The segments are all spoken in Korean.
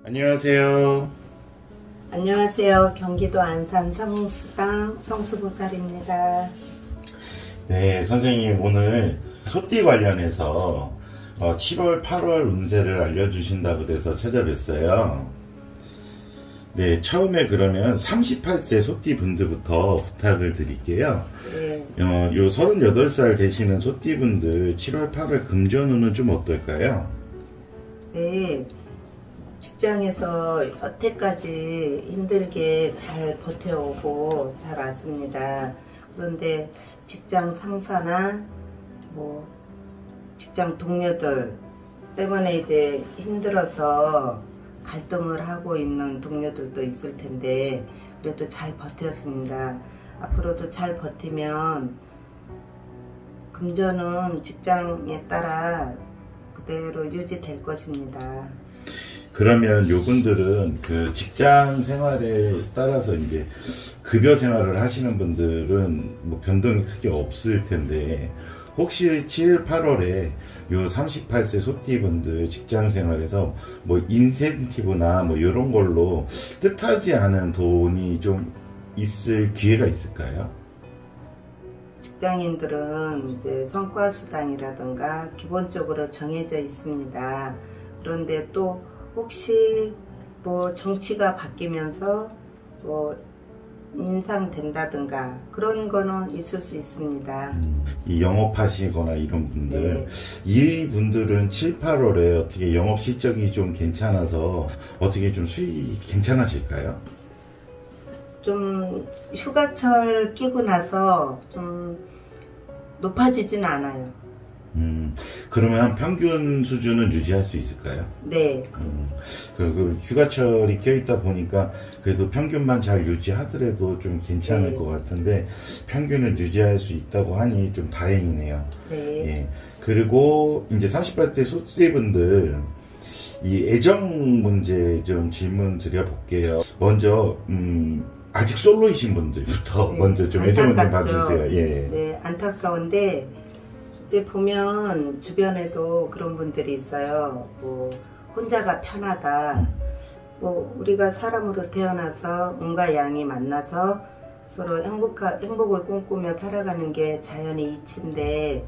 안녕하세요. 안녕하세요. 경기도 안산 성수당 성수보살입니다. 네, 선생님 오늘 소띠 관련해서 7월, 8월 운세를 알려주신다고 그래서 찾아뵀어요. 네, 처음에 그러면 38세 소띠 분들부터 부탁을 드릴게요. 네. 요 38살 되시는 소띠 분들 7월, 8월 금전운은 좀 어떨까요? 네. 직장에서 여태까지 힘들게 잘 버텨오고 잘 왔습니다. 그런데 직장 상사나 직장 동료들 때문에 이제 힘들어서 갈등을 하고 있는 동료들도 있을 텐데 그래도 잘 버텼습니다. 앞으로도 잘 버티면 금전은 직장에 따라 그대로 유지될 것입니다. 그러면 요분들은 그 직장 생활에 따라서 이제 급여 생활을 하시는 분들은 뭐 변동이 크게 없을 텐데 혹시 7, 8월에 요 38세 소띠 분들 직장 생활에서 뭐 인센티브나 뭐 요런 걸로 뜻하지 않은 돈이 좀 있을 기회가 있을까요? 직장인들은 이제 성과수당이라든가 기본적으로 정해져 있습니다. 그런데 또 혹시 뭐 정치가 바뀌면서 뭐 인상된다든가 그런 거는 있을 수 있습니다. 이 영업하시거나 이런 분들, 네. 이 분들은 7, 8월에 어떻게 영업 실적이 좀 괜찮아서 어떻게 좀 수익이 괜찮아질까요? 좀 휴가철 끼고 나서 좀 높아지진 않아요. 그러면 평균 수준은 유지할 수 있을까요? 네. 그 휴가철이 껴있다 보니까 그래도 평균만 잘 유지하더라도 좀 괜찮을 네. 것 같은데 평균을 유지할 수 있다고 하니 좀 다행이네요. 네. 예. 그리고 이제 38대 소띠분들 이 애정 문제 좀 질문 드려볼게요. 먼저 아직 솔로이신 분들부터 네. 먼저 좀 애정을 좀 안타깝죠. 봐주세요. 예. 네, 안타까운데 이제 보면 주변에도 그런 분들이 있어요. 뭐 혼자가 편하다. 뭐 우리가 사람으로 태어나서 온갖 양이 만나서 서로 행복을 꿈꾸며 살아가는 게 자연의 이치인데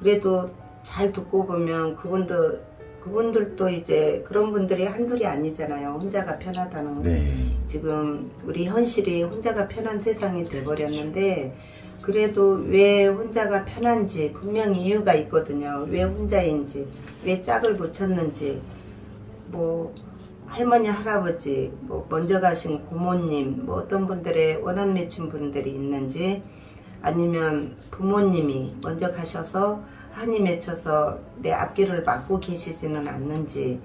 그래도 잘 듣고 보면 그분들도 이제 그런 분들이 한둘이 아니잖아요. 혼자가 편하다는 거. 네. 지금 우리 현실이 혼자가 편한 세상이 돼버렸는데 그래도 왜 혼자가 편한지 분명히 이유가 있거든요. 왜 혼자인지, 왜 짝을 못 찾는지, 뭐 할머니, 할아버지, 뭐 먼저 가신 고모님, 뭐 어떤 분들의 원한 맺힌 분들이 있는지 아니면 부모님이 먼저 가셔서 한이 맺혀서 내 앞길을 막고 계시지는 않는지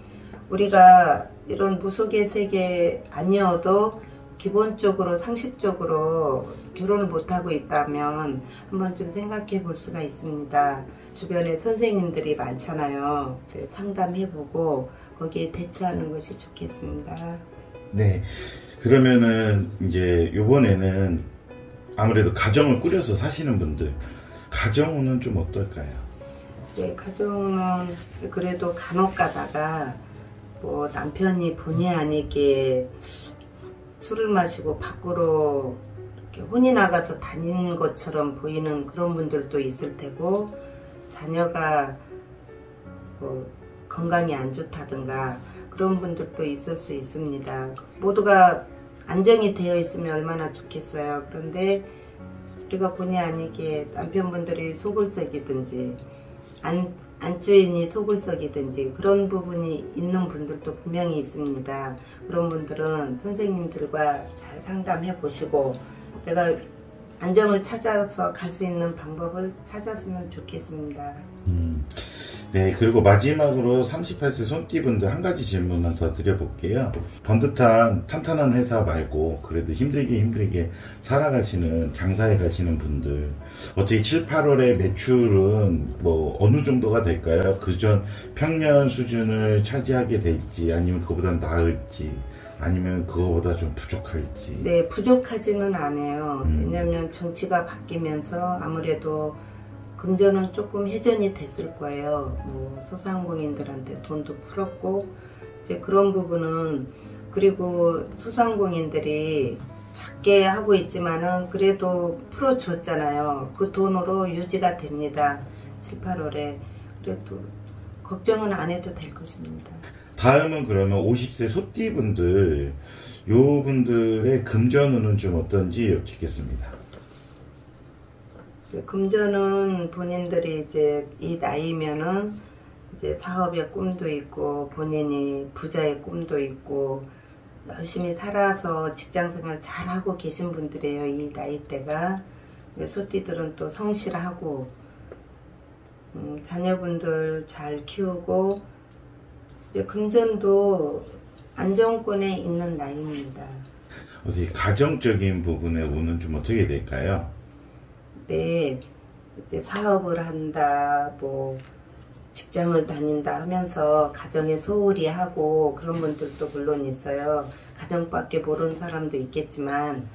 우리가 이런 무속의 세계 아니어도 기본적으로 상식적으로 결혼을 못하고 있다면 한 번쯤 생각해 볼 수가 있습니다. 주변에 선생님들이 많잖아요. 상담해보고 거기에 대처하는 것이 좋겠습니다. 네. 그러면은 이제 요번에는 아무래도 가정을 꾸려서 사시는 분들 가정운은 좀 어떨까요? 네, 가정은 그래도 간혹 가다가 뭐 남편이 본의 아니게 술을 마시고 밖으로 이렇게 혼이 나가서 다니는 것처럼 보이는 그런 분들도 있을 테고 자녀가 뭐 건강이 안 좋다든가 그런 분들도 있을 수 있습니다. 모두가 안정이 되어 있으면 얼마나 좋겠어요. 그런데 우리가 본의 아니게 남편분들이 속을 썩이든지 안주인이 속을 썩이든지 그런 부분이 있는 분들도 분명히 있습니다. 그런 분들은 선생님들과 잘 상담해 보시고 내가 안정을 찾아서 갈 수 있는 방법을 찾았으면 좋겠습니다. 네, 그리고 마지막으로 38세 손띠분들 한 가지 질문만 더 드려볼게요. 번듯한 탄탄한 회사 말고 그래도 힘들게 살아가시는 장사해 가시는 분들 어떻게 7, 8월에 매출은 뭐 어느 정도가 될까요? 그전 평년 수준을 차지하게 될지 아니면 그보다 나을지 아니면 그거보다 좀 부족할지. 네, 부족하지는 않아요. 왜냐하면 정치가 바뀌면서 아무래도 금전은 조금 회전이 됐을 거예요. 뭐 소상공인들한테 돈도 풀었고 이제 그런 부분은, 그리고 소상공인들이 작게 하고 있지만은 그래도 풀어줬잖아요. 그 돈으로 유지가 됩니다. 7, 8월에. 그래도 걱정은 안 해도 될 것입니다. 다음은 그러면 50세 소띠분들, 요 분들의 금전운은 좀 어떤지 여쭙겠습니다. 이제 금전은 본인들이 이제 이 나이면은 이제 사업의 꿈도 있고 본인이 부자의 꿈도 있고 열심히 살아서 직장생활 잘하고 계신 분들이에요. 이 나이대가. 소띠들은 또 성실하고 자녀분들 잘 키우고 이제 금전도 안정권에 있는 나이입니다. 어떻게 가정적인 부분의 운은 좀 어떻게 될까요? 네, 이제 사업을 한다, 뭐 직장을 다닌다 하면서 가정에 소홀히 하고 그런 분들도 물론 있어요. 가정밖에 모르는 사람도 있겠지만,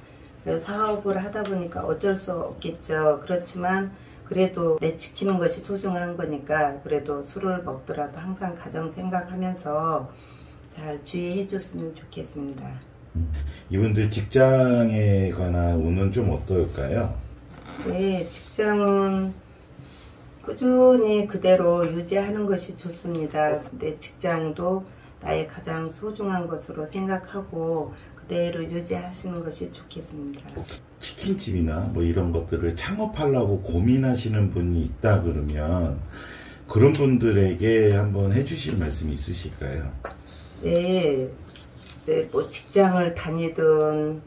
그래서 사업을 하다 보니까 어쩔 수 없겠죠. 그렇지만 그래도 내 지키는 것이 소중한 거니까 그래도 술을 먹더라도 항상 가정 생각하면서 잘 주의해 줬으면 좋겠습니다. 이분들 직장에 관한 운은 좀 어떨까요? 네, 직장은 꾸준히 그대로 유지하는 것이 좋습니다. 내 직장도 나의 가장 소중한 것으로 생각하고 그대로 유지하시는 것이 좋겠습니다. 치킨집이나 뭐 이런 것들을 창업하려고 고민하시는 분이 있다 그러면 그런 분들에게 한번 해주실 말씀이 있으실까요? 네, 이제 뭐 직장을 다니든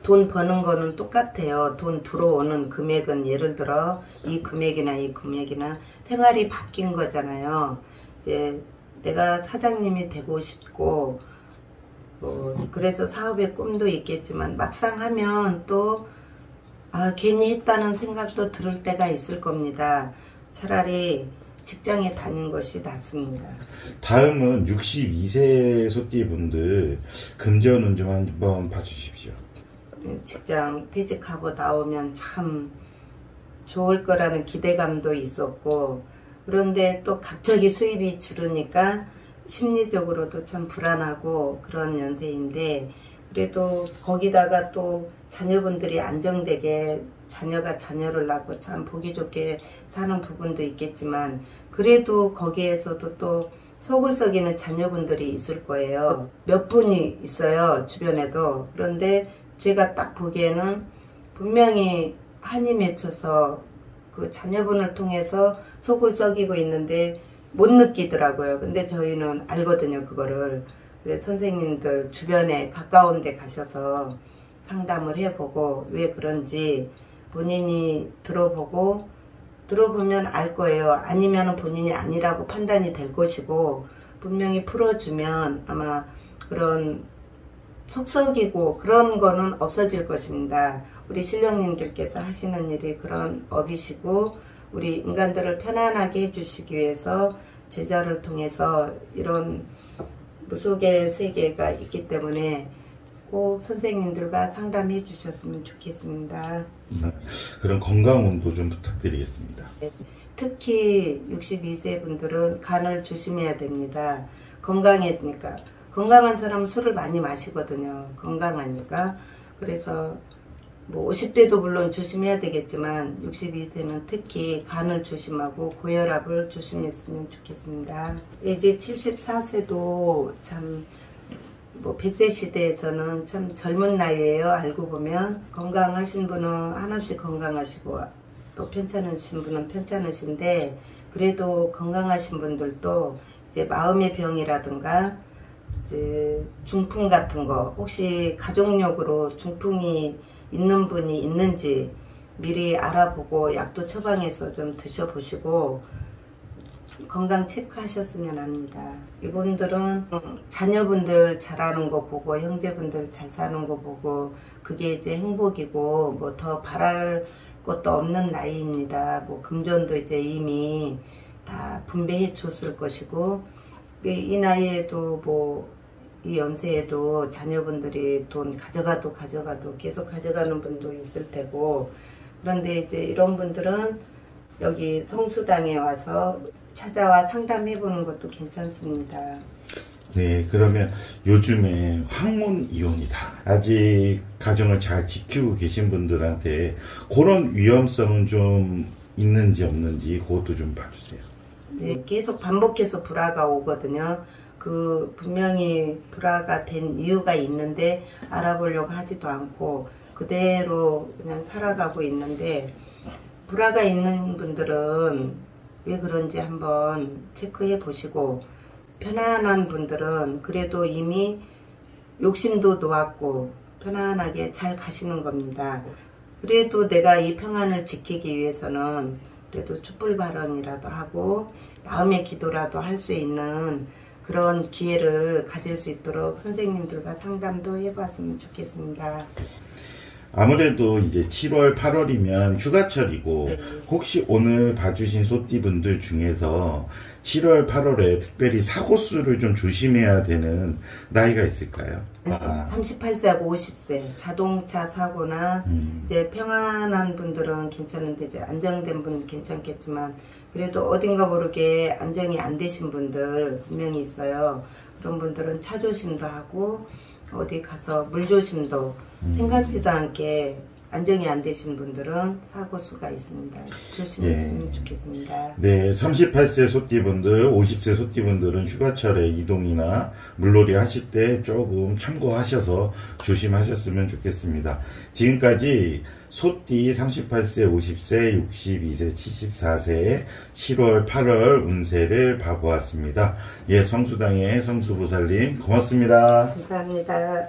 돈 버는 거는 똑같아요. 돈 들어오는 금액은 예를 들어 이 금액이나 생활이 바뀐 거잖아요. 이제 내가 사장님이 되고 싶고 그래서 사업의 꿈도 있겠지만 막상 하면 또 괜히 했다는 생각도 들을 때가 있을 겁니다. 차라리 직장에 다니는 것이 낫습니다. 다음은 62세 소띠분들 금전운 좀 한번 봐주십시오. 직장 퇴직하고 나오면 참 좋을 거라는 기대감도 있었고, 그런데 또 갑자기 수입이 줄으니까 심리적으로도 참 불안하고 그런 연세인데, 그래도 거기다가 또 자녀분들이 안정되게 자녀가 자녀를 낳고 참 보기 좋게 사는 부분도 있겠지만, 그래도 거기에서도 또 속을 썩이는 자녀분들이 있을 거예요. 몇 분이 있어요, 주변에도. 그런데 제가 딱 보기에는 분명히 한이 맺혀서 그 자녀분을 통해서 속을 썩이고 있는데 못 느끼더라고요. 근데 저희는 알거든요, 그거를. 그래서 선생님들 주변에 가까운 데 가셔서 상담을 해보고 왜 그런지 본인이 들어보면 알 거예요. 아니면 본인이 아니라고 판단이 될 것이고, 분명히 풀어주면 아마 그런 속썩이고 그런 거는 없어질 것입니다. 우리 신령님들께서 하시는 일이 그런 업이시고, 우리 인간들을 편안하게 해주시기 위해서 제자를 통해서 이런 무속의 세계가 있기 때문에 꼭 선생님들과 상담해 주셨으면 좋겠습니다. 그런 건강운도 좀 부탁드리겠습니다. 특히 62세 분들은 간을 조심해야 됩니다. 건강했으니까. 건강한 사람은 술을 많이 마시거든요. 건강하니까. 그래서 뭐 50대도 물론 조심해야 되겠지만 62세는 특히 간을 조심하고 고혈압을 조심했으면 좋겠습니다. 이제 74세도 참 뭐 100세 시대에서는 참 젊은 나이에요. 알고 보면 건강하신 분은 한없이 건강하시고 또 편찮으신 분은 편찮으신데, 그래도 건강하신 분들도 이제 마음의 병이라든가 이제 중풍 같은 거, 혹시 가족력으로 중풍이 있는 분이 있는지 미리 알아보고 약도 처방해서 좀 드셔보시고 건강 체크하셨으면 합니다. 이분들은 자녀분들 잘하는 거 보고 형제분들 잘 사는 거 보고 그게 이제 행복이고 뭐 더 바랄 것도 없는 나이입니다. 뭐 금전도 이제 이미 다 분배해 줬을 것이고, 이 나이에도 뭐 이 연세에도 자녀분들이 돈 가져가도 계속 가져가는 분도 있을 테고, 그런데 이제 이런 분들은 여기 성수당에 와서 찾아와 상담해 보는 것도 괜찮습니다. 네, 그러면 요즘에 황혼 이혼이다. 아직 가정을 잘 지키고 계신 분들한테 그런 위험성은 좀 있는지 없는지 그것도 좀 봐주세요. 이제 계속 반복해서 불화가 오거든요. 분명히 불화가 된 이유가 있는데 알아보려고 하지도 않고 그대로 그냥 살아가고 있는데, 불화가 있는 분들은 왜 그런지 한번 체크해 보시고, 편안한 분들은 그래도 이미 욕심도 놓았고 편안하게 잘 가시는 겁니다. 그래도 내가 이 평안을 지키기 위해서는 그래도 촛불 발언이라도 하고 마음의 기도라도 할 수 있는 그런 기회를 가질 수 있도록 선생님들과 상담도 해봤으면 좋겠습니다. 아무래도 이제 7월, 8월이면 휴가철이고, 네. 혹시 오늘 봐주신 소띠분들 중에서 7월, 8월에 특별히 사고수를 좀 조심해야 되는 나이가 있을까요? 38세하고 50세 자동차 사고나 이제 평안한 분들은 괜찮은데 이제 안정된 분은 괜찮겠지만 그래도 어딘가 모르게 안정이 안 되신 분들 분명히 있어요. 그런 분들은 차 조심도 하고 어디 가서 물 조심도 생각지도 않게 안정이 안 되신 분들은 사고수가 있습니다. 조심했으면 좋겠습니다. 네, 38세 소띠분들, 50세 소띠분들은 휴가철에 이동이나 물놀이 하실 때 조금 참고하셔서 조심하셨으면 좋겠습니다. 지금까지 소띠 38세, 50세, 62세, 74세 7월, 8월 운세를 봐보았습니다. 예, 성수당의 성수보살님 고맙습니다. 감사합니다.